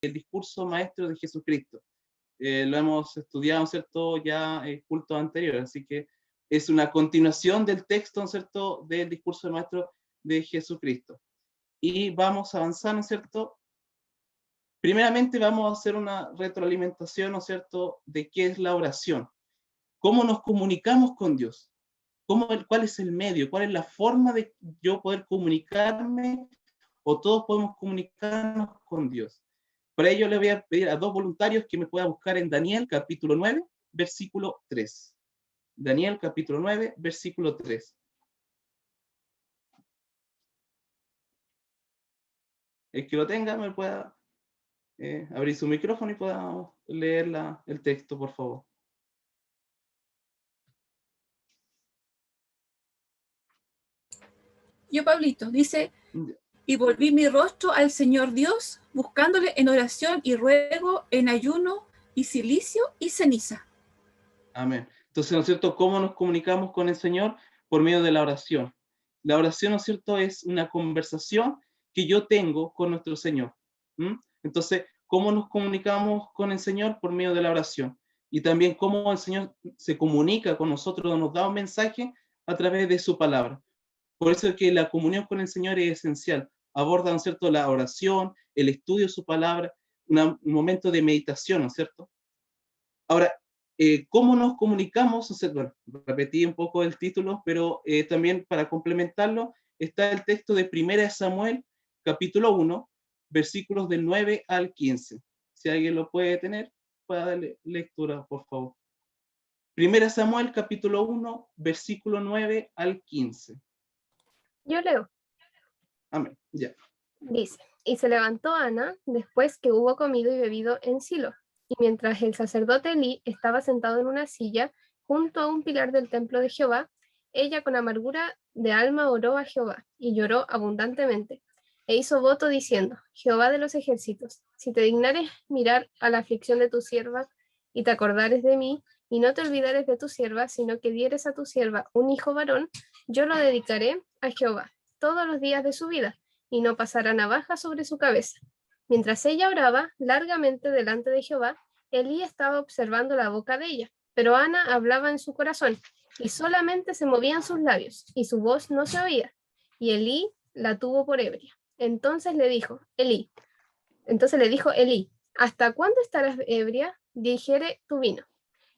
el discurso maestro de Jesucristo. Lo hemos estudiado, ¿cierto?, ya en cultos anteriores, así que es una continuación del texto, ¿cierto?, del discurso maestro de Jesucristo. Y vamos a avanzar, ¿no es cierto? Primeramente vamos a hacer una retroalimentación, ¿no es cierto?, de qué es la oración. ¿Cómo nos comunicamos con Dios? ¿Cuál es el medio? ¿Cuál es la forma de yo poder comunicarme o todos podemos comunicarnos con Dios? Para ello le voy a pedir a dos voluntarios que me puedan buscar en Daniel capítulo 9, versículo 3. Daniel capítulo 9, versículo 3. El que lo tenga me pueda abrir su micrófono y pueda leer el texto, por favor. Yo, Pablito, dice, y volví mi rostro al Señor Dios, buscándole en oración y ruego, en ayuno y cilicio y ceniza. Amén. Entonces, ¿no es cierto?, ¿cómo nos comunicamos con el Señor? Por medio de la oración. La oración, ¿no es cierto?, es una conversación que yo tengo con nuestro Señor. Entonces, ¿cómo nos comunicamos con el Señor? Por medio de la oración. Y también cómo el Señor se comunica con nosotros, nos da un mensaje a través de su palabra. Por eso es que la comunión con el Señor es esencial. Aborda, ¿no es cierto?, la oración, el estudio de su palabra, un momento de meditación, ¿no es cierto? Ahora, ¿cómo nos comunicamos? O sea, bueno, repetí un poco el título, pero también para complementarlo, está el texto de 1 Samuel, capítulo 1, versículos del 9 al 15. Si alguien lo puede tener, pueda darle lectura, por favor. 1 Samuel, capítulo 1, versículo 9 al 15. Yo leo. Amén. Ya. Dice, y se levantó Ana después que hubo comido y bebido en Silo, y mientras el sacerdote Elí estaba sentado en una silla junto a un pilar del templo de Jehová, ella con amargura de alma oró a Jehová y lloró abundantemente, e hizo voto diciendo, Jehová de los ejércitos, si te dignares mirar a la aflicción de tu sierva y te acordares de mí, y no te olvidares de tu sierva, sino que dieres a tu sierva un hijo varón, yo lo dedicaré a Jehová todos los días de su vida, y no pasará navaja sobre su cabeza. Mientras ella oraba largamente delante de Jehová, Elí estaba observando la boca de ella, pero Ana hablaba en su corazón, y solamente se movían sus labios, y su voz no se oía, y Elí la tuvo por ebria. Entonces le dijo Elí, ¿hasta cuándo estarás ebria? Digiere tu vino.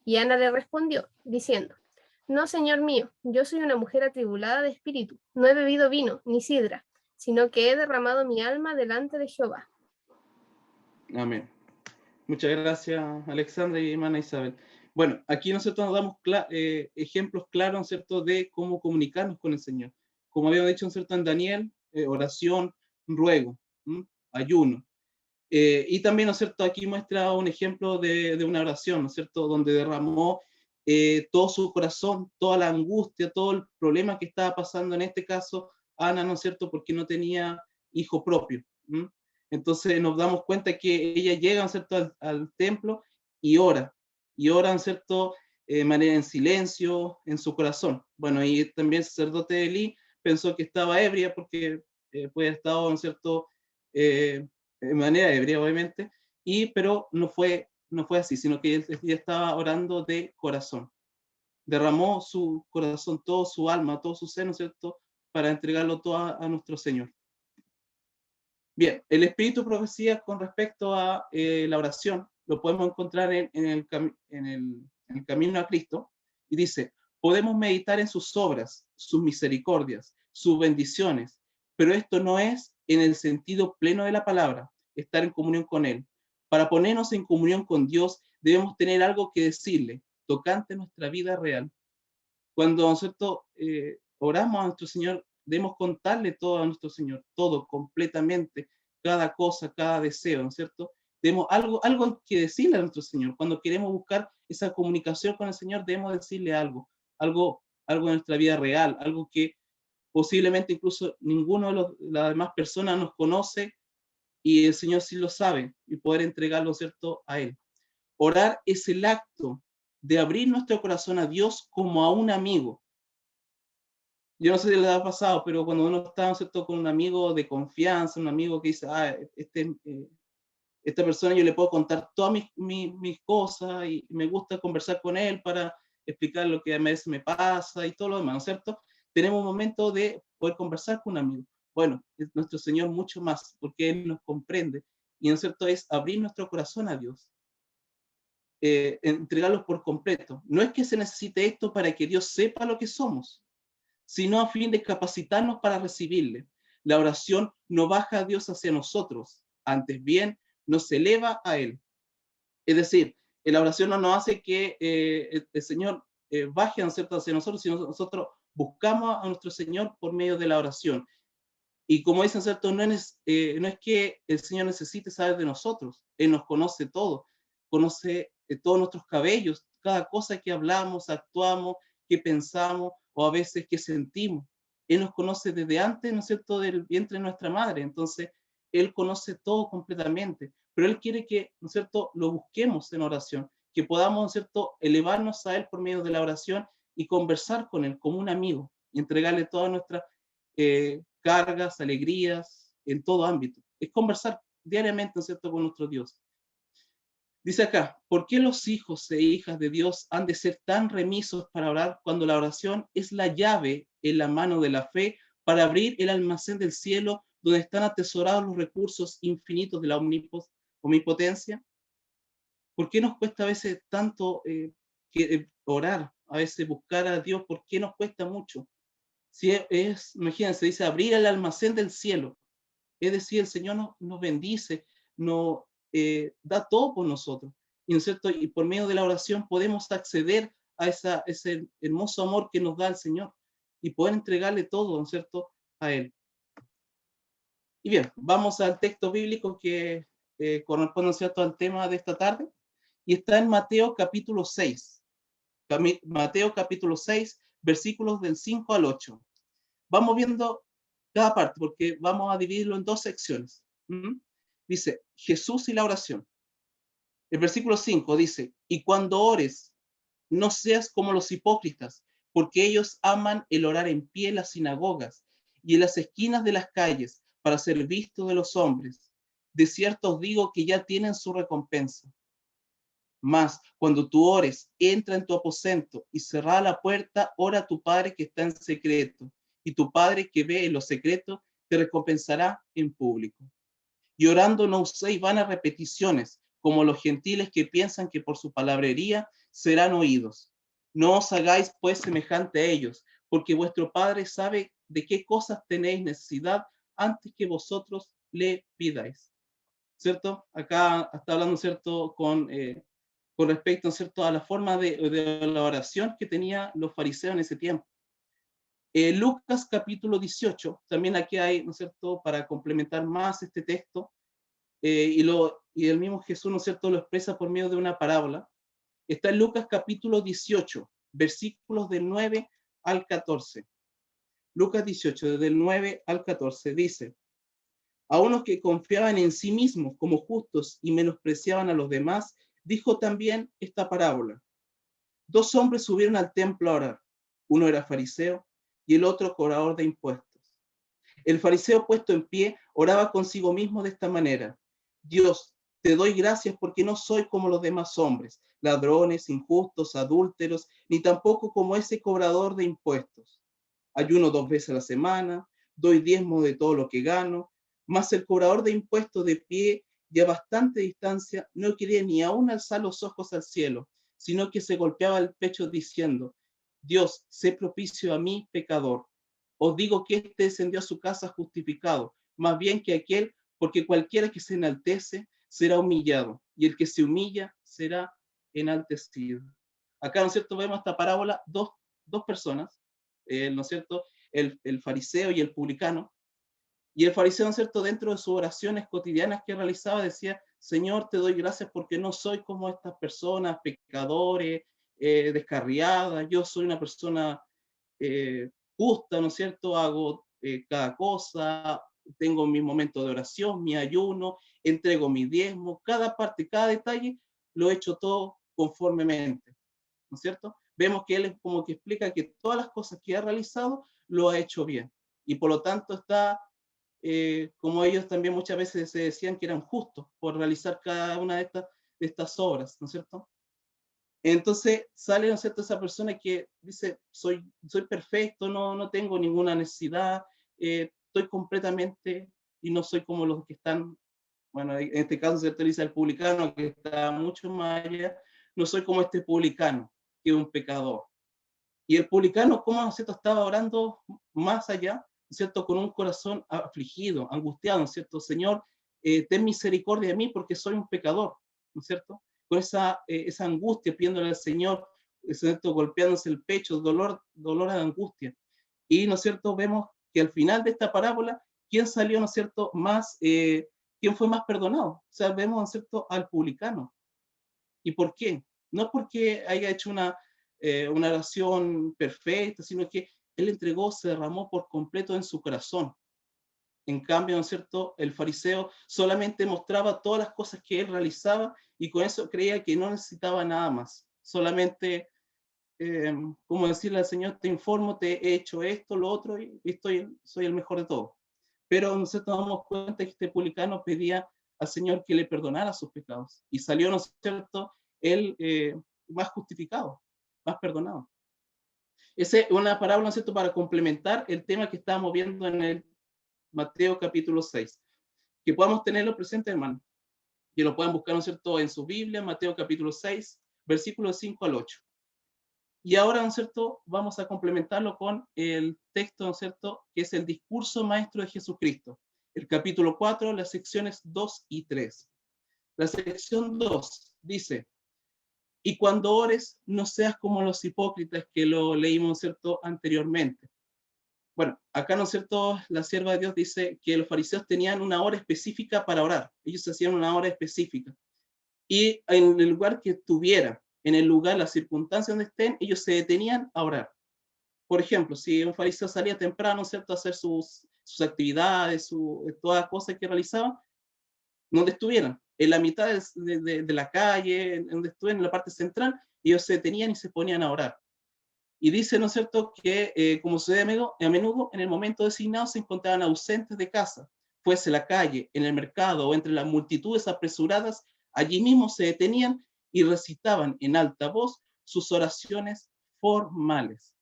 Y Ana le respondió, diciendo, no, señor mío, yo soy una mujer atribulada de espíritu, no he bebido vino, ni sidra, sino que he derramado mi alma delante de Jehová. Amén. Muchas gracias, Alexandra y hermana Isabel. Bueno, aquí nosotros nos damos ejemplos claros, ¿cierto?, de cómo comunicarnos con el Señor. Como habíamos dicho, ¿cierto?, en Daniel, oración, ruego, ayuno. Y también, ¿no es cierto?, aquí muestra un ejemplo de una oración, ¿no es cierto?, donde derramó todo su corazón, toda la angustia, todo el problema que estaba pasando en este caso, Ana, ¿no es cierto?, porque no tenía hijo propio. Entonces nos damos cuenta que ella llega, ¿no es cierto?, al templo y ora, ¿no es cierto?, de manera en silencio, en su corazón. Bueno, y también el sacerdote Elí pensó que estaba ebria porque puede haber estado, ¿no es cierto?, de manera ebria, obviamente, pero no fue así, sino que ella estaba orando de corazón. Derramó su corazón, todo su alma, todo su ser, ¿no es cierto?, para entregarlo todo a nuestro Señor. Bien, el espíritu de profecía con respecto a la oración lo podemos encontrar en el camino a Cristo, y dice, podemos meditar en sus obras, sus misericordias, sus bendiciones, pero esto no es en el sentido pleno de la palabra, estar en comunión con Él. Para ponernos en comunión con Dios debemos tener algo que decirle, tocante a nuestra vida real. Cuando nosotros oramos a nuestro Señor, debemos contarle todo a nuestro Señor, todo completamente, cada cosa, cada deseo, ¿no es cierto? Debemos algo que decirle a nuestro Señor. Cuando queremos buscar esa comunicación con el Señor, debemos decirle algo de nuestra vida real, algo que posiblemente incluso ninguno de las demás personas nos conoce y el Señor sí lo sabe y poder entregarlo, ¿cierto?, a Él. Orar es el acto de abrir nuestro corazón a Dios como a un amigo. Yo no sé si les ha pasado, pero cuando uno está, ¿cierto?, con un amigo de confianza, un amigo que dice, Esta persona yo le puedo contar todas mis cosas y me gusta conversar con él para explicar lo que a veces me pasa y todo lo demás, ¿no es cierto? Tenemos un momento de poder conversar con un amigo. Bueno, es nuestro Señor mucho más, porque Él nos comprende. Y, ¿no es cierto?, es abrir nuestro corazón a Dios, entregarlos por completo. No es que se necesite esto para que Dios sepa lo que somos, sino a fin de capacitarnos para recibirle. La oración no baja a Dios hacia nosotros, antes bien nos eleva a Él. Es decir, la oración no nos hace que el Señor baje, ¿no es cierto?, hacia nosotros, sino nosotros buscamos a nuestro Señor por medio de la oración. Y como dicen, ¿cierto?, no es que el Señor necesite saber de nosotros, Él nos conoce todo, conoce todos nuestros cabellos, cada cosa que hablamos, actuamos, que pensamos o a veces que sentimos. Él nos conoce desde antes, ¿no es cierto?, del vientre de nuestra madre. Entonces, Él conoce todo completamente, pero Él quiere que, ¿no es cierto?, lo busquemos en oración, que podamos, ¿no es cierto?, elevarnos a Él por medio de la oración y conversar con Él como un amigo y entregarle todas nuestras cargas, alegrías, en todo ámbito. Es conversar diariamente, ¿no es cierto?, con nuestro Dios. Dice acá, ¿por qué los hijos e hijas de Dios han de ser tan remisos para orar cuando la oración es la llave en la mano de la fe para abrir el almacén del cielo donde están atesorados los recursos infinitos de la omnipotencia? ¿Por qué nos cuesta a veces tanto orar, a veces buscar a Dios? ¿Por qué nos cuesta mucho? Si imagínense, dice abrir el almacén del cielo. Es decir, el Señor nos bendice, nos da todo por nosotros. Y, ¿no es cierto?, y por medio de la oración podemos acceder a ese hermoso amor que nos da el Señor y poder entregarle todo, ¿no es cierto?, a Él. Y bien, vamos al texto bíblico que corresponde, ¿no es cierto?, al tema de esta tarde. Y está en Mateo capítulo 6. Mateo capítulo 6, versículos del 5 al 8. Vamos viendo cada parte porque vamos a dividirlo en dos secciones. Dice, Jesús y la oración. El versículo 5 dice, y cuando ores, no seas como los hipócritas, porque ellos aman el orar en pie en las sinagogas y en las esquinas de las calles para ser vistos de los hombres. De cierto os digo que ya tienen su recompensa. Mas cuando tú ores, entra en tu aposento y cerrada la puerta, ora a tu Padre que está en secreto, y tu Padre que ve en lo secreto te recompensará en público. Y orando no uséis vanas repeticiones, como los gentiles que piensan que por su palabrería serán oídos. No os hagáis pues semejante a ellos, porque vuestro Padre sabe de qué cosas tenéis necesidad antes que vosotros le pidáis. ¿Cierto? Acá está hablando, ¿cierto?, con respecto, ¿cierto?, a la forma de la oración que tenían los fariseos en ese tiempo. Lucas capítulo 18, también aquí hay, ¿no es cierto?, para complementar más este texto, y el mismo Jesús, ¿no es cierto?, lo expresa por medio de una parábola. Está en Lucas capítulo 18, versículos del 9 al 14. Lucas 18, desde el 9 al 14, dice, a unos que confiaban en sí mismos como justos y menospreciaban a los demás, dijo también esta parábola. Dos hombres subieron al templo a orar. Uno era fariseo y el otro cobrador de impuestos. El fariseo, puesto en pie, oraba consigo mismo de esta manera. Dios, te doy gracias porque no soy como los demás hombres, ladrones, injustos, adúlteros, ni tampoco como ese cobrador de impuestos. Ayuno 2 veces a la semana, doy diezmo de todo lo que gano, mas el cobrador de impuestos de pie y a bastante distancia no quería ni aún alzar los ojos al cielo, sino que se golpeaba el pecho diciendo, Dios, sé propicio a mí, pecador. Os digo que éste descendió a su casa justificado, más bien que aquel, porque cualquiera que se enaltece será humillado, y el que se humilla será enaltecido. Acá, ¿no es cierto?, vemos esta parábola, dos personas, ¿no es cierto?, el fariseo y el publicano. Y el fariseo, ¿no es cierto?, dentro de sus oraciones cotidianas que realizaba, decía, Señor, te doy gracias porque no soy como estas personas, pecadores, descarriadas, yo soy una persona justa, ¿no es cierto?, hago cada cosa, tengo mi momento de oración, mi ayuno, entrego mi diezmo, cada parte, cada detalle, lo he hecho todo conformemente, ¿no es cierto? Vemos que él es como que explica que todas las cosas que ha realizado lo ha hecho bien y por lo tanto está como ellos también muchas veces se decían que eran justos por realizar cada una de estas obras, ¿no es cierto? Entonces sale, ¿no es cierto?, esa persona que dice, soy perfecto, no tengo ninguna necesidad, estoy completamente y no soy como los que están, bueno, en este caso se utiliza el publicano, que está mucho más allá, no soy como este publicano, que es un pecador. Y el publicano, ¿cómo, ¿no es cierto?, estaba orando más allá, ¿no es cierto?, con un corazón afligido, angustiado, ¿no es cierto? Señor, ten misericordia de mí porque soy un pecador, ¿no es cierto? Con esa angustia pidiéndole al Señor, ¿no es cierto?, golpeándose el pecho, dolor de angustia. Y, ¿no es cierto?, vemos que al final de esta parábola, ¿quién salió, ¿no es cierto?, quién fue más perdonado? O sea, vemos, ¿no es cierto?, al publicano. ¿Y por qué? No porque haya hecho una oración perfecta, sino que él entregó, se derramó por completo en su corazón. En cambio, ¿no es cierto?, el fariseo solamente mostraba todas las cosas que él realizaba y con eso creía que no necesitaba nada más. Solamente, como decirle al Señor, te informo, te he hecho esto, lo otro y soy el mejor de todos. Pero nosotros nos damos cuenta que este publicano pedía al Señor que le perdonara sus pecados y salió, ¿no es cierto?, él más justificado, más perdonado. Esa es una parábola, ¿no es cierto?, para complementar el tema que estábamos viendo en el Mateo capítulo 6. Que podamos tenerlo presente, hermano. Que lo puedan buscar, ¿no es cierto?, en su Biblia, Mateo capítulo 6, versículos 5 al 8. Y ahora, ¿no es cierto?, vamos a complementarlo con el texto, ¿no es cierto?, que es el discurso maestro de Jesucristo. El capítulo 4, las secciones 2 y 3. La sección 2 dice, y cuando ores, no seas como los hipócritas, que lo leímos, ¿no es cierto?, anteriormente. Bueno, acá, ¿no es cierto?, la sierva de Dios dice que los fariseos tenían una hora específica para orar. Ellos hacían una hora específica. Y en el lugar que estuvieran, en el lugar, la circunstancia donde estén, ellos se detenían a orar. Por ejemplo, si un fariseo salía temprano, ¿cierto?, a hacer sus actividades, todas las cosas que realizaban, donde estuvieran, en la mitad de la calle, donde estuvieran, en la parte central, ellos se detenían y se ponían a orar. Y dice, ¿no es cierto?, que como sucede a menudo, en el momento designado se encontraban ausentes de casa, fuese la calle, en el mercado o entre las multitudes apresuradas, allí mismo se detenían y recitaban en alta voz sus oraciones formales.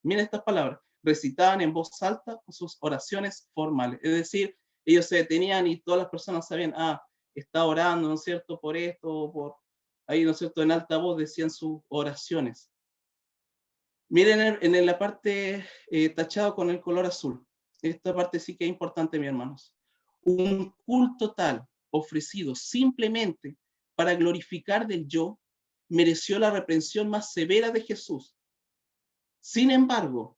Miren estas palabras, recitaban en voz alta sus oraciones formales. Es decir, ellos se detenían y todas las personas sabían, está orando, ¿no es cierto?, por esto, por ahí, ¿no es cierto?, en alta voz decían sus oraciones. Miren en la parte tachado con el color azul. Esta parte sí que es importante, mis hermanos. Un culto tal ofrecido simplemente para glorificar del yo mereció la reprensión más severa de Jesús. Sin embargo,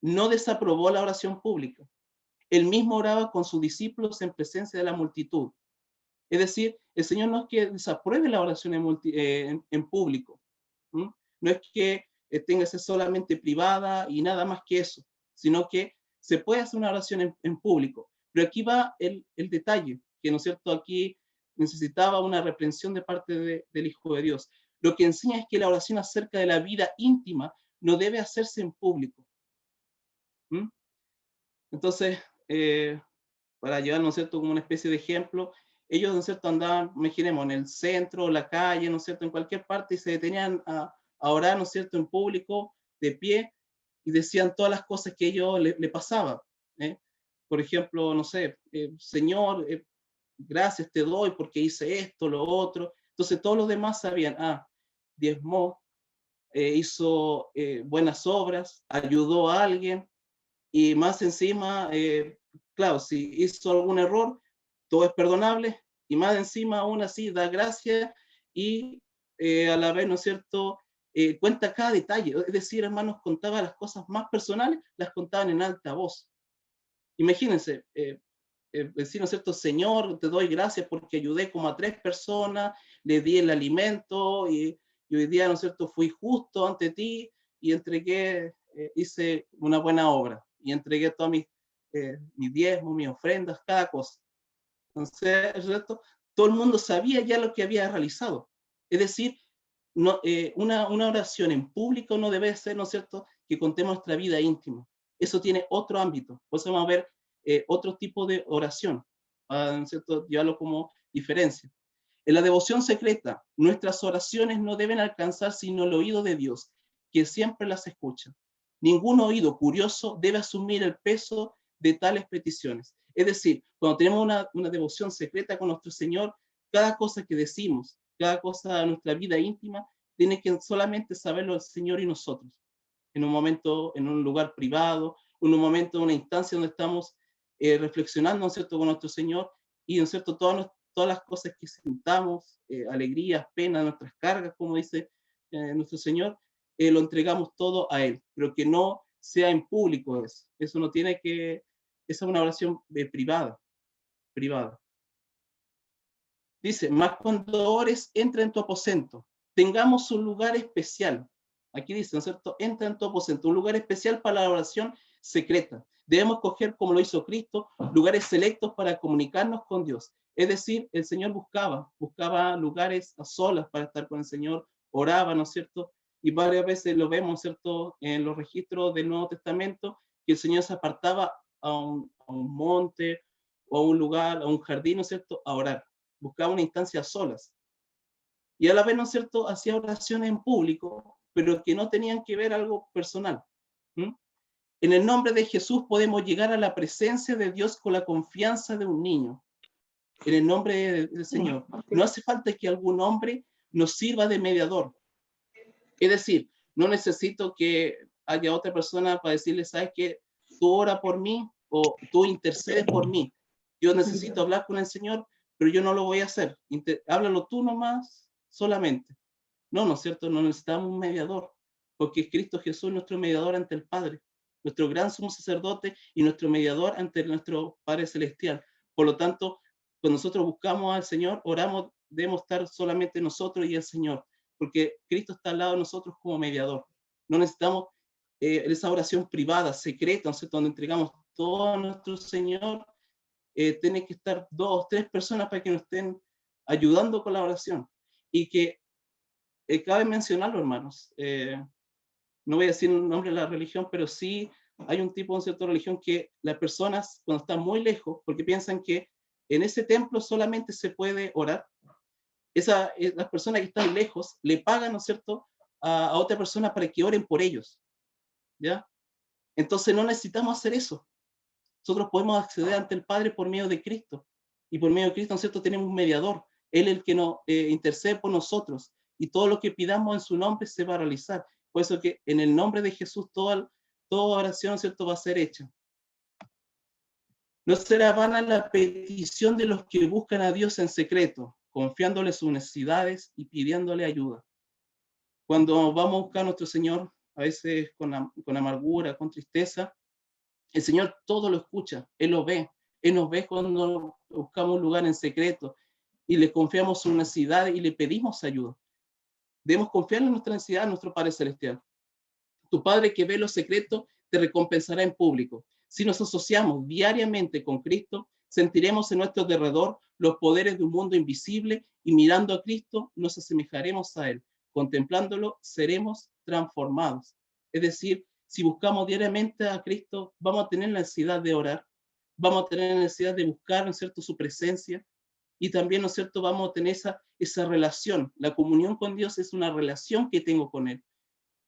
no desaprobó la oración pública. Él mismo oraba con sus discípulos en presencia de la multitud. Es decir, el Señor no es que desapruebe la oración en público. ¿Mm? No es que tenga que ser solamente privada y nada más que eso, sino que se puede hacer una oración en público. Pero aquí va el detalle, que, ¿no es cierto?, aquí necesitaba una reprensión de parte del Hijo de Dios. Lo que enseña es que la oración acerca de la vida íntima no debe hacerse en público. ¿Mm? Entonces, para llevar, ¿no es cierto?, como una especie de ejemplo, ellos, ¿no es cierto?, andaban, imaginemos, en el centro, la calle, ¿no es cierto?, en cualquier parte, y se detenían a orar, ¿no es cierto?, en público, de pie, y decían todas las cosas que ellos le pasaban. Por ejemplo, no sé, Señor, gracias te doy porque hice esto, lo otro. Entonces todos los demás sabían, diezmó, hizo buenas obras, ayudó a alguien, y más encima, claro, si hizo algún error, todo es perdonable, y más encima aún así da gracias y a la vez, ¿no es cierto?, cuenta cada detalle. Es decir, hermanos, contaba las cosas más personales, las contaban en alta voz. Imagínense, decir, ¿no es cierto?, Señor, te doy gracias porque ayudé como a 3 personas, le di el alimento y hoy día, ¿no es cierto?, fui justo ante ti y entregué, hice una buena obra y entregué todos mis diezmos, mis ofrendas, cada cosa. Entonces, ¿cierto?, todo el mundo sabía ya lo que había realizado. Es decir, no, una oración en público no debe ser, ¿no es cierto?, que contemos nuestra vida íntima. Eso tiene otro ámbito. Por eso vamos a ver otro tipo de oración, ¿no es cierto? Llevarlo como diferencia. En la devoción secreta, nuestras oraciones no deben alcanzar sino el oído de Dios, que siempre las escucha. Ningún oído curioso debe asumir el peso de tales peticiones. Es decir, cuando tenemos una devoción secreta con nuestro Señor, cada cosa que decimos, cada cosa de nuestra vida íntima, tiene que solamente saberlo el Señor y nosotros. En un momento, en un lugar privado, en un momento, en una instancia donde estamos reflexionando, ¿no es cierto?, con nuestro Señor, y, ¿no es cierto?, todas las cosas que sintamos, alegrías, penas, nuestras cargas, como dice nuestro Señor, lo entregamos todo a Él, pero que no sea en público eso. Eso no tiene que, esa es una oración privada. Dice, mas cuando ores, entra en tu aposento, tengamos un lugar especial. Aquí dice, ¿no es cierto? Entra en tu aposento, un lugar especial para la oración secreta. Debemos coger, como lo hizo Cristo, lugares selectos para comunicarnos con Dios. Es decir, el Señor buscaba lugares a solas para estar con el Señor, oraba, ¿no es cierto? Y varias veces lo vemos, ¿no es cierto?, en los registros del Nuevo Testamento, que el Señor se apartaba a un monte o a un lugar, a un jardín, ¿no es cierto?, a orar. Buscaba una instancia a solas. Y a la vez, ¿no es cierto?, hacía oraciones en público, pero que no tenían que ver algo personal. ¿Mm? En el nombre de Jesús podemos llegar a la presencia de Dios con la confianza de un niño. En el nombre del Señor. No hace falta que algún hombre nos sirva de mediador. Es decir, no necesito que haya otra persona para decirle, ¿sabes qué? Tú ora por mí o tú intercedes por mí. Yo necesito hablar con el Señor, pero yo no lo voy a hacer. Háblalo tú nomás, solamente. No, ¿no es cierto? No necesitamos un mediador, porque Cristo Jesús es nuestro mediador ante el Padre, nuestro gran sumo sacerdote y nuestro mediador ante nuestro Padre Celestial. Por lo tanto, cuando nosotros buscamos al Señor, oramos, debemos estar solamente nosotros y el Señor, porque Cristo está al lado de nosotros como mediador. No necesitamos esa oración privada, secreta, ¿no es cierto?, donde entregamos todo a nuestro Señor. Tiene que estar 2 o 3 personas para que nos estén ayudando con la oración. Y que cabe mencionarlo, hermanos. No voy a decir el nombre de la religión, pero sí hay un tipo de cierta religión que las personas, cuando están muy lejos, porque piensan que en ese templo solamente se puede orar, las personas que están lejos le pagan, ¿no es cierto?, a otra persona para que oren por ellos, ¿ya? Entonces no necesitamos hacer eso. Nosotros podemos acceder ante el Padre por medio de Cristo. Y por medio de Cristo, ¿no es cierto?, tenemos un mediador. Él es el que nos intercede por nosotros. Y todo lo que pidamos en su nombre se va a realizar. Por eso que en el nombre de Jesús toda oración, ¿no es cierto?, va a ser hecha. No será vana la petición de los que buscan a Dios en secreto, confiándole sus necesidades y pidiéndole ayuda. Cuando vamos a buscar a nuestro Señor, a veces con amargura, con tristeza, el Señor todo lo escucha, Él lo ve. Él nos ve cuando buscamos un lugar en secreto y le confiamos su necesidad y le pedimos ayuda. Debemos confiar en nuestra necesidad a nuestro Padre Celestial. Tu Padre que ve lo secreto te recompensará en público. Si nos asociamos diariamente con Cristo, sentiremos en nuestro alrededor los poderes de un mundo invisible y mirando a Cristo nos asemejaremos a Él. Contemplándolo seremos transformados. Es decir, si buscamos diariamente a Cristo, vamos a tener la necesidad de orar, vamos a tener la necesidad de buscar, ¿no es cierto?, su presencia, y también, ¿no es cierto?, vamos a tener esa relación. La comunión con Dios es una relación que tengo con Él.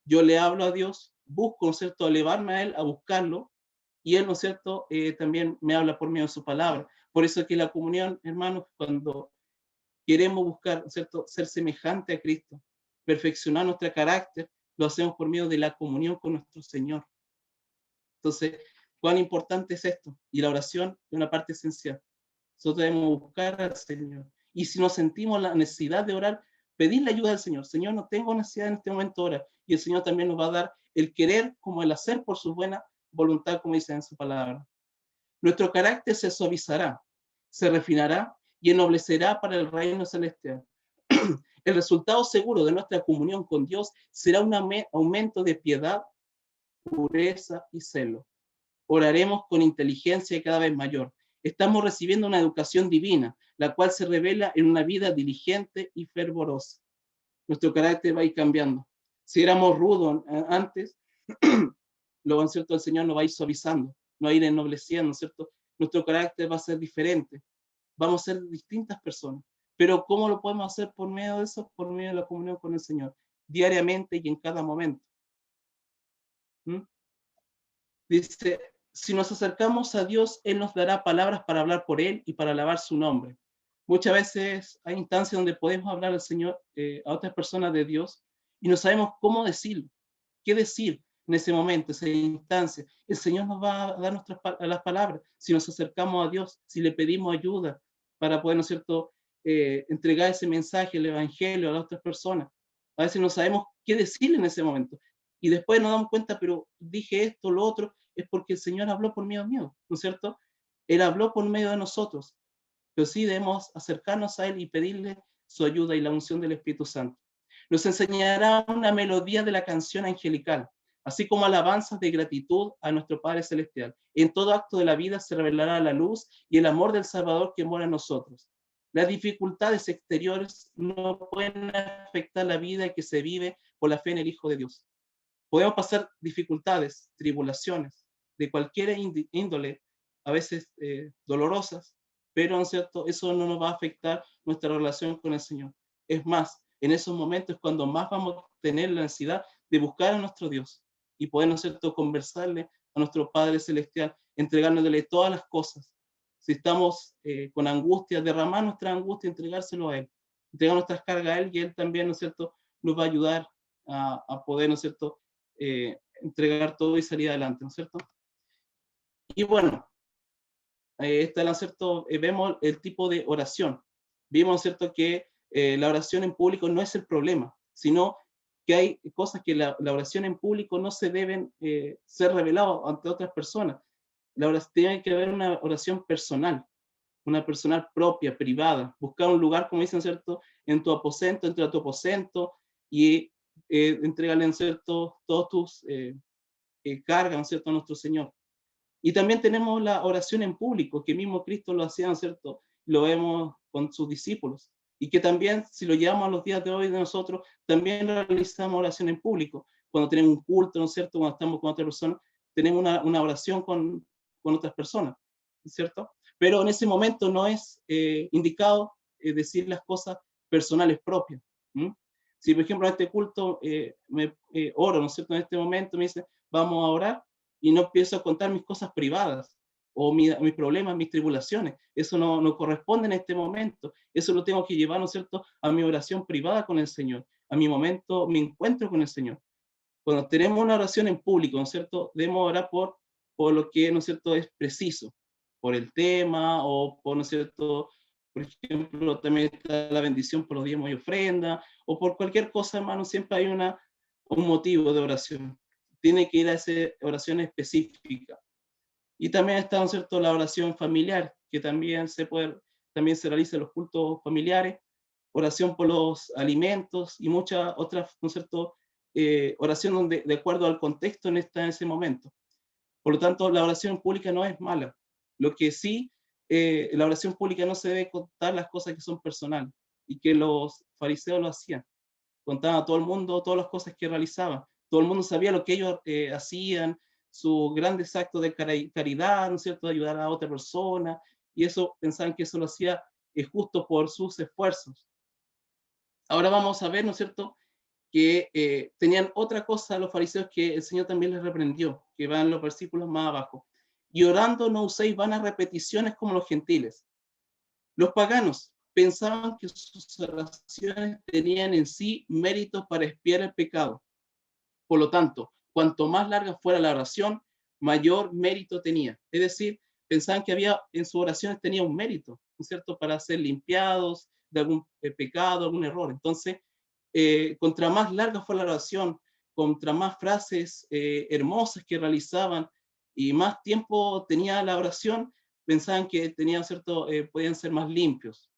Yo le hablo a Dios, busco, ¿no es cierto?, elevarme a Él, a buscarlo, y Él, ¿no es cierto?, también me habla por medio de su palabra. Por eso es que la comunión, hermanos, cuando queremos buscar, ¿no es cierto?, ser semejante a Cristo, perfeccionar nuestro carácter, lo hacemos por medio de la comunión con nuestro Señor. Entonces, ¿cuán importante es esto? Y la oración es una parte esencial. Nosotros debemos buscar al Señor. Y si nos sentimos la necesidad de orar, pedir la ayuda del Señor. Señor, no tengo necesidad en este momento, ora. Y el Señor también nos va a dar el querer como el hacer por su buena voluntad, como dice en su palabra. Nuestro carácter se suavizará, se refinará y ennoblecerá para el reino celestial. El resultado seguro de nuestra comunión con Dios será un aumento de piedad, pureza y celo. Oraremos con inteligencia cada vez mayor. Estamos recibiendo una educación divina, la cual se revela en una vida diligente y fervorosa. Nuestro carácter va a ir cambiando. Si éramos rudos antes, lo cierto, el Señor nos va a ir suavizando, nos va a ir ennobleciendo, ¿cierto? nuestro carácter va a ser diferente, vamos a ser distintas personas. Pero ¿cómo lo podemos hacer por medio de eso? Por medio de la comunión con el Señor, diariamente y en cada momento. ¿Mm? Dice, si nos acercamos a Dios, Él nos dará palabras para hablar por Él y para alabar su nombre. Muchas veces hay instancias donde podemos hablar al Señor, a otras personas de Dios, y no sabemos cómo decirlo, qué decir en ese momento, esa instancia. El Señor nos va a dar las palabras si nos acercamos a Dios, si le pedimos ayuda para poder, ¿no es cierto?, entregar ese mensaje, el evangelio a las otras personas. A veces no sabemos qué decirle en ese momento. Y después nos damos cuenta, pero dije esto, lo otro, es porque el Señor habló por medio mío, ¿no es cierto? Él habló por medio de nosotros, pero sí debemos acercarnos a Él y pedirle su ayuda y la unción del Espíritu Santo. Nos enseñará una melodía de la canción angelical, así como alabanzas de gratitud a nuestro Padre Celestial. En todo acto de la vida se revelará la luz y el amor del Salvador que mora en nosotros. Las dificultades exteriores no pueden afectar la vida que se vive por la fe en el Hijo de Dios. Podemos pasar dificultades, tribulaciones, de cualquier índole, a veces dolorosas, pero ¿no es cierto? Eso no nos va a afectar nuestra relación con el Señor. Es más, en esos momentos es cuando más vamos a tener la necesidad de buscar a nuestro Dios y poder, ¿no es cierto?, conversarle a nuestro Padre Celestial, entregárnosle todas las cosas. Si estamos con angustia, derramar nuestra angustia, entregárselo a Él, entregar nuestras cargas a Él y Él también, ¿no es cierto?, nos va a ayudar a poder, ¿no es cierto?, entregar todo y salir adelante, ¿no es cierto? Y bueno, está, ¿no es cierto?, vemos el tipo de oración. Vimos, ¿no es cierto?, que la oración en público no es el problema, sino que hay cosas que la oración en público no se deben ser reveladas ante otras personas. Tiene que haber una oración personal, una personal propia, privada. Buscar un lugar, como dicen, ¿cierto?, en tu aposento, entra a tu aposento y entrégale, ¿no es cierto?, todos tus cargas, ¿no es cierto?, a nuestro Señor. Y también tenemos la oración en público, que mismo Cristo lo hacía, ¿no es cierto?, lo vemos con sus discípulos. Y que también, si lo llevamos a los días de hoy de nosotros, también realizamos oración en público. Cuando tenemos un culto, ¿no es cierto?, cuando estamos con otra persona, tenemos una oración con otras personas, ¿no es cierto? Pero en ese momento no es indicado decir las cosas personales propias. Si, por ejemplo, en este culto oro, ¿no es cierto?, en este momento me dice, vamos a orar, y no empiezo a contar mis cosas privadas, o mis problemas, mis tribulaciones. Eso no corresponde en este momento. Eso lo tengo que llevar, ¿no es cierto?, a mi oración privada con el Señor, a mi momento, mi encuentro con el Señor. Cuando tenemos una oración en público, ¿no es cierto?, debemos orar por lo que, ¿no es cierto?, es preciso, por el tema, o por, ¿no es cierto?, por ejemplo, también está la bendición por los diezmos y ofrenda, o por cualquier cosa, hermano, siempre hay un motivo de oración. Tiene que ir a esa oración específica. Y también está, ¿no es cierto?, la oración familiar, que también se realiza en los cultos familiares, oración por los alimentos y muchas otras, ¿no es cierto?, oración donde, de acuerdo al contexto en ese momento. Por lo tanto, la oración pública no es mala. Lo que sí, la oración pública no se debe contar las cosas que son personales, y que los fariseos lo hacían. Contaban a todo el mundo todas las cosas que realizaban. Todo el mundo sabía lo que ellos hacían, sus grandes actos de caridad, ¿no es cierto?, de ayudar a otra persona, y eso pensaban que eso lo hacía justo por sus esfuerzos. Ahora vamos a ver, ¿no es cierto?, que tenían otra cosa los fariseos que el Señor también les reprendió, que van en los versículos más abajo. Y orando no uséis vanas repeticiones como los gentiles. Los paganos pensaban que sus oraciones tenían en sí méritos para expiar el pecado. Por lo tanto, cuanto más larga fuera la oración, mayor mérito tenía. Es decir, pensaban que en sus oraciones tenía un mérito, ¿no es cierto?, para ser limpiados de algún pecado, algún error. Entonces, contra más larga fue la oración, contra más frases hermosas que realizaban y más tiempo tenía la oración, pensaban que tenían, ¿cierto?, podían ser más limpios.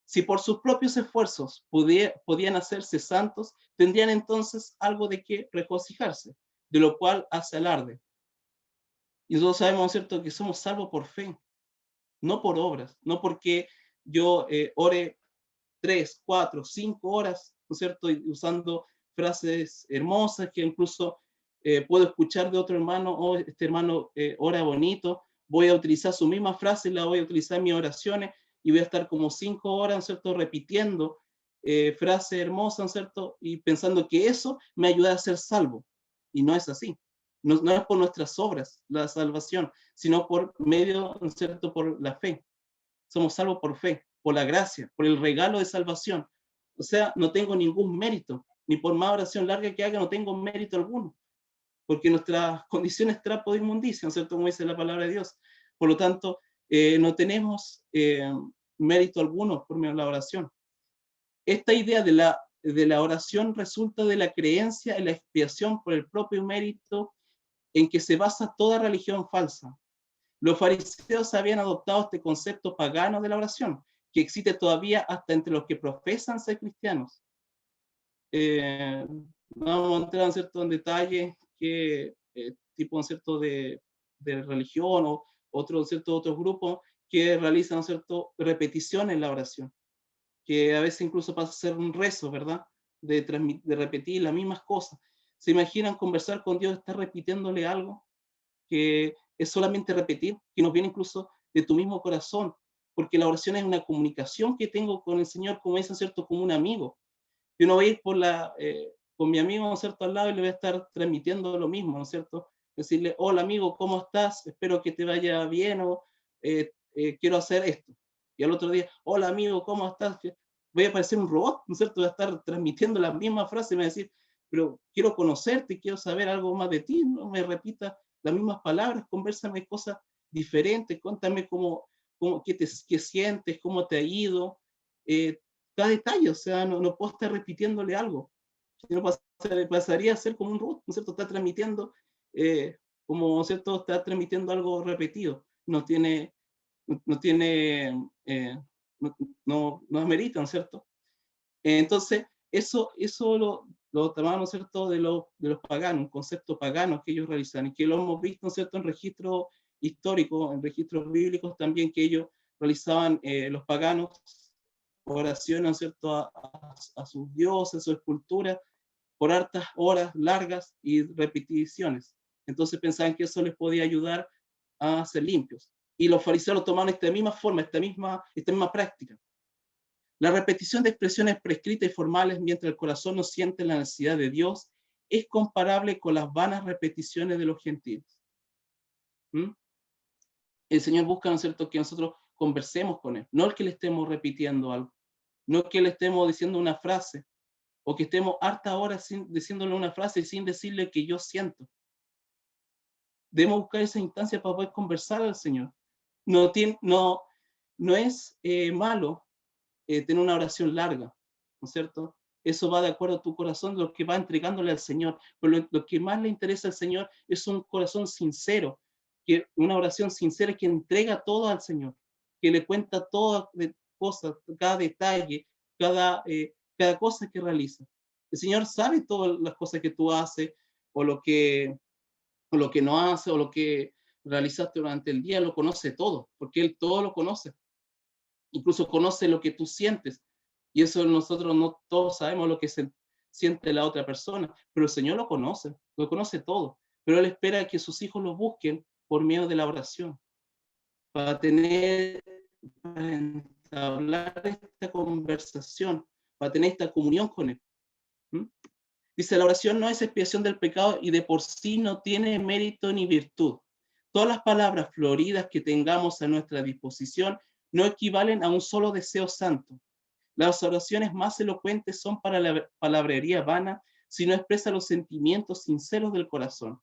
Si por sus propios esfuerzos podían hacerse santos, tendrían entonces algo de qué regocijarse, de lo cual hace alarde. Y nosotros sabemos, ¿cierto?, que somos salvos por fe, no por obras, no porque yo ore 3, 4, 5 horas, ¿no es cierto?, y usando frases hermosas que incluso puedo escuchar de otro hermano, este hermano ora bonito, voy a utilizar su misma frase, la voy a utilizar en mis oraciones y voy a estar como 5 horas, ¿no es cierto?, repitiendo frases hermosas, ¿no es cierto?, y pensando que eso me ayuda a ser salvo. Y no es así. No, no es por nuestras obras la salvación, sino por medio, ¿no es cierto?, por la fe. Somos salvos por fe, por la gracia, por el regalo de salvación. O sea, no tengo ningún mérito, ni por más oración larga que haga, no tengo mérito alguno, porque nuestras condiciones trapo de inmundicia, ¿no es cierto?, como dice la palabra de Dios. Por lo tanto, no tenemos mérito alguno por medio de la oración. Esta idea de la oración resulta de la creencia en la expiación por el propio mérito en que se basa toda religión falsa. Los fariseos habían adoptado este concepto pagano de la oración, que existe todavía hasta entre los que profesan ser cristianos. Vamos a entrar en cierto en detalle qué tipo ¿no cierto? De religión o otros grupos que realizan ¿no cierto? Repeticiones en la oración, que a veces incluso pasa a ser un rezo, ¿verdad? De repetir las mismas cosas. ¿Se imaginan conversar con Dios, estar repitiéndole algo que es solamente repetir, que nos viene incluso de tu mismo corazón? Porque la oración es una comunicación que tengo con el Señor, como dicen, ¿cierto? Como un amigo. Yo no voy a ir con mi amigo, ¿no es cierto?, al lado y le voy a estar transmitiendo lo mismo, ¿no es cierto? Decirle, hola amigo, ¿cómo estás? Espero que te vaya bien o quiero hacer esto. Y al otro día, hola amigo, ¿cómo estás? Voy a parecer un robot, ¿no es cierto? Voy a estar transmitiendo la misma frase y me va a decir, pero quiero conocerte, quiero saber algo más de ti, no me repita las mismas palabras, convérsame cosas diferentes, cuéntame qué sientes, cómo te ha ido, cada detalle, o sea, no puedo estar repitiéndole algo, si no pasaría a ser como un robot, ¿no es cierto? Está transmitiendo, como, ¿no es cierto? Está transmitiendo algo repetido, no tiene, no amerita, ¿no es cierto? Entonces, eso lo tomamos, ¿no es cierto?, de los paganos, un concepto pagano que ellos realizan, y que lo hemos visto, ¿no es cierto?, en registros históricos, en registros bíblicos también, que ellos realizaban los paganos, oraciones, ¿no es cierto?, a sus dioses, a su escultura, por hartas horas largas y repeticiones. Entonces pensaban que eso les podía ayudar a ser limpios. Y los fariseos lo tomaron de esta misma forma, esta misma práctica. La repetición de expresiones prescritas y formales mientras el corazón no siente la necesidad de Dios es comparable con las vanas repeticiones de los gentiles. ¿Mm? El Señor busca, ¿no es cierto?, que nosotros conversemos con Él, no el que le estemos repitiendo algo, no que le estemos diciendo una frase, o que estemos harta hora diciéndole una frase sin decirle que yo siento. Debemos buscar esa instancia para poder conversar al Señor. No es malo tener una oración larga, ¿no es cierto? Eso va de acuerdo a tu corazón, lo que va entregándole al Señor. Pero lo que más le interesa al Señor es un corazón sincero, una oración sincera que entrega todo al Señor, que le cuenta todas cosas, cada detalle, cada cosa que realiza. El Señor sabe todas las cosas que tú haces, o lo que no haces, o lo que realizaste durante el día, lo conoce todo, porque Él todo lo conoce. Incluso conoce lo que tú sientes. Y eso nosotros no todos sabemos lo que siente la otra persona, pero el Señor lo conoce todo. Pero Él espera que sus hijos lo busquen por medio de la oración, para entablar esta conversación, para tener esta comunión con Él. ¿Mm? Dice, la oración no es expiación del pecado y de por sí no tiene mérito ni virtud. Todas las palabras floridas que tengamos a nuestra disposición no equivalen a un solo deseo santo. Las oraciones más elocuentes son para la palabrería vana si no expresa los sentimientos sinceros del corazón.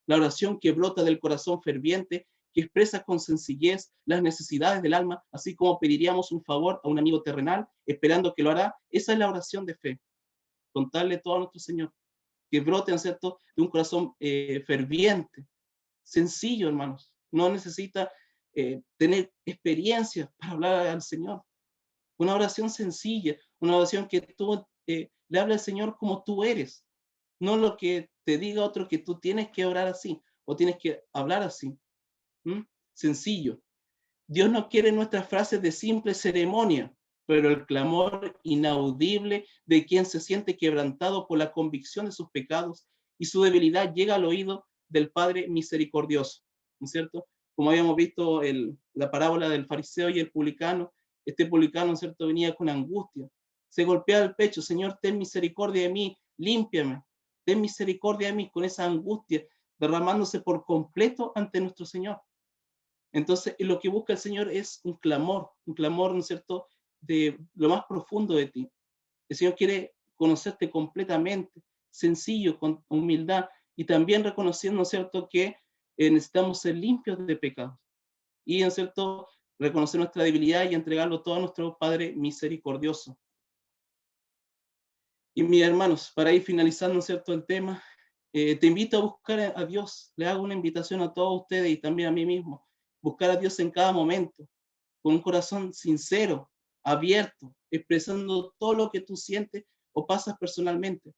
La oración que brota del corazón ferviente, que expresa con sencillez las necesidades del alma, así como pediríamos un favor a un amigo terrenal, esperando que lo hará, esa es la oración de fe. Contarle todo a nuestro Señor, que brote, ¿cierto?, de un corazón ferviente, sencillo, hermanos. No necesita tener experiencia para hablar al Señor. Una oración sencilla, una oración que tú le hables al Señor como tú eres, no lo que te diga otro que tú tienes que orar así o tienes que hablar así. ¿Mm? Sencillo. Dios no quiere nuestras frases de simple ceremonia, pero el clamor inaudible de quien se siente quebrantado por la convicción de sus pecados y su debilidad llega al oído del Padre misericordioso, ¿no es cierto? como habíamos visto la parábola del fariseo y el publicano, este publicano, ¿cierto?, venía con angustia, se golpeaba el pecho, Señor, ten misericordia de mí, límpiame, ten misericordia de mí, con esa angustia, derramándose por completo ante nuestro Señor. Entonces, lo que busca el Señor es un clamor, ¿no es cierto?, de lo más profundo de ti. El Señor quiere conocerte completamente, sencillo, con humildad, y también reconociendo, ¿no es cierto?, que necesitamos ser limpios de pecados. Y, ¿no es cierto?, reconocer nuestra debilidad y entregarlo todo a nuestro Padre misericordioso. Y mis hermanos, para ir finalizando, ¿no es cierto?, el tema, te invito a buscar a Dios. Le hago una invitación a todos ustedes y también a mí mismo. Buscar a Dios en cada momento, con un corazón sincero, abierto, expresando todo lo que tú sientes o pasas personalmente.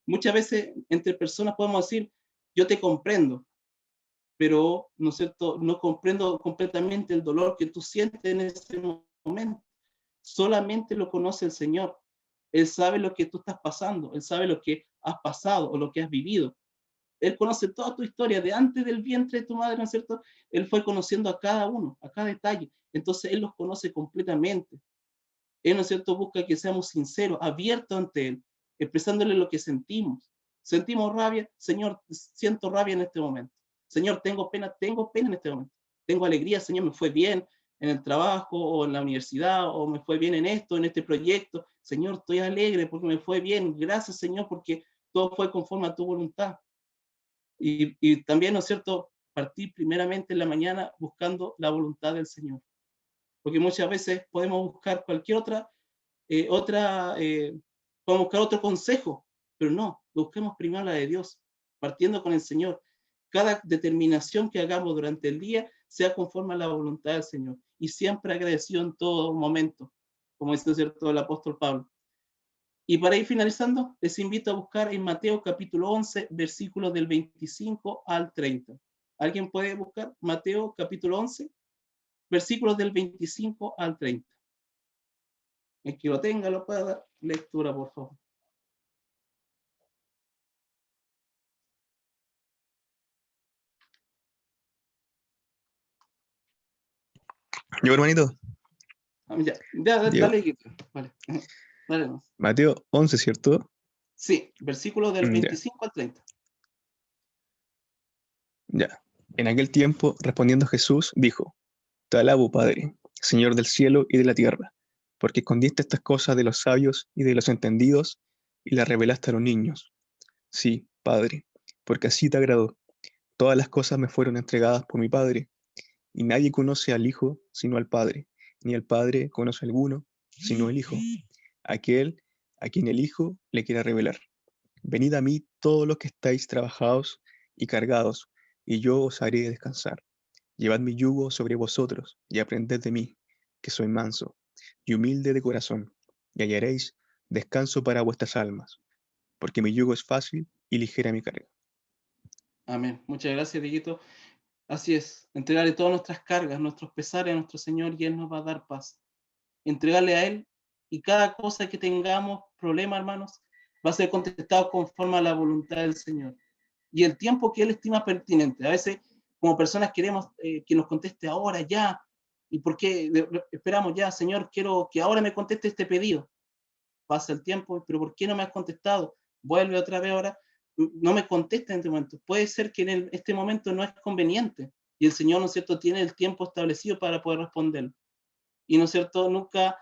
Muchas veces entre personas podemos decir, yo te comprendo, pero, ¿no es cierto?, no comprendo completamente el dolor que tú sientes en ese momento. Solamente lo conoce el Señor. Él sabe lo que tú estás pasando, Él sabe lo que has pasado o lo que has vivido. Él conoce toda tu historia, de antes del vientre de tu madre, ¿no es cierto? Él fue conociendo a cada uno, a cada detalle. Entonces Él los conoce completamente. Él, ¿no es cierto?, busca que seamos sinceros, abiertos ante Él, expresándole lo que sentimos. Sentimos rabia, Señor, siento rabia en este momento. Señor, tengo pena en este momento. Tengo alegría, Señor, me fue bien en el trabajo o en la universidad, o me fue bien en esto, en este proyecto. Señor, estoy alegre porque me fue bien. Gracias, Señor, porque todo fue conforme a tu voluntad. Y también, ¿no es cierto?, partir primeramente en la mañana buscando la voluntad del Señor. Porque muchas veces podemos buscar cualquier podemos buscar otro consejo, pero no, busquemos primero la de Dios, partiendo con el Señor. Cada determinación que hagamos durante el día sea conforme a la voluntad del Señor, y siempre agradecido en todo momento, como dice, ¿cierto?, el apóstol Pablo. Y para ir finalizando, les invito a buscar en Mateo capítulo 11, versículos del 25 al 30. ¿Alguien puede buscar Mateo capítulo 11, versículos del 25 al 30? El que lo tenga lo pueda dar lectura, por favor. Yo, hermanito. Ya, Diego. dale, Guito. Vale. Dale, no. Mateo 11, ¿cierto? Sí, versículos del 25 al 30. Ya. En aquel tiempo, respondiendo Jesús, dijo: Te alabo, Padre, Señor del cielo y de la tierra, porque escondiste estas cosas de los sabios y de los entendidos y las revelaste a los niños. Sí, Padre, porque así te agradó. Todas las cosas me fueron entregadas por mi Padre, y nadie conoce al Hijo sino al Padre, ni el Padre conoce a alguno sino el Hijo, aquel a quien el Hijo le quiera revelar. Venid a mí todos los que estáis trabajados y cargados, y yo os haré descansar. Llevad mi yugo sobre vosotros, y aprended de mí, que soy manso y humilde de corazón, y hallaréis descanso para vuestras almas, porque mi yugo es fácil y ligera mi carga. Amén. Muchas gracias, Dieguito. Así es, entregarle todas nuestras cargas, nuestros pesares a nuestro Señor, y Él nos va a dar paz. Entregarle a Él, y cada cosa que tengamos, problema, hermanos, va a ser contestado conforme a la voluntad del Señor. Y el tiempo que Él estima pertinente. A veces, como personas, queremos que nos conteste ahora, ya. ¿Y por qué esperamos ya, Señor? Quiero que ahora me conteste este pedido. Pasa el tiempo, pero ¿por qué no me has contestado? Vuelve otra vez ahora. No me contesta en este momento. Puede ser que en este momento no es conveniente. Y el Señor, ¿no es cierto?, tiene el tiempo establecido para poder responder. Y, ¿no es cierto?, nunca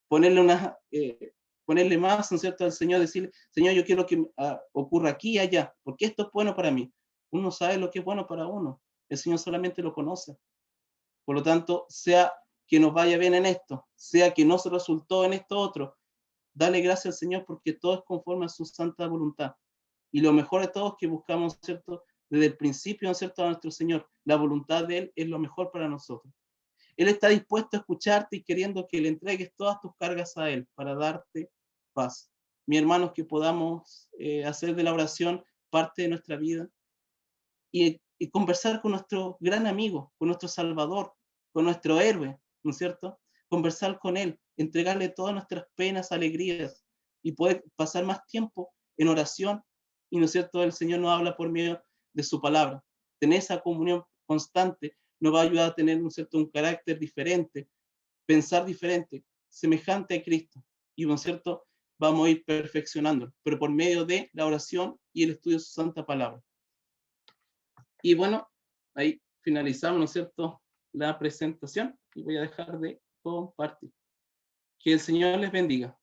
ponerle ponerle más, ¿no es cierto?, al Señor, decirle, Señor, yo quiero que ocurra aquí y allá, porque esto es bueno para mí. Uno sabe lo que es bueno para uno. El Señor solamente lo conoce. Por lo tanto, sea que nos vaya bien en esto, sea que no se resultó en esto otro, dale gracias al Señor, porque todo es conforme a su santa voluntad. Y lo mejor de todo es que buscamos, ¿cierto?, desde el principio, ¿no es cierto?, a nuestro Señor. La voluntad de Él es lo mejor para nosotros. Él está dispuesto a escucharte y queriendo que le entregues todas tus cargas a Él para darte paz. Mi hermanos, que podamos hacer de la oración parte de nuestra vida y conversar con nuestro gran amigo, con nuestro Salvador, con nuestro héroe, ¿no es cierto? Conversar con Él, entregarle todas nuestras penas, alegrías, y poder pasar más tiempo en oración. Y, ¿no es cierto?, el Señor nos habla por medio de su palabra. Tener esa comunión constante nos va a ayudar a tener un carácter diferente, pensar diferente, semejante a Cristo. Y, ¿no es cierto?, vamos a ir perfeccionando, pero por medio de la oración y el estudio de su santa palabra. Y bueno, ahí finalizamos, ¿no es cierto?, la presentación y voy a dejar de compartir. Que el Señor les bendiga.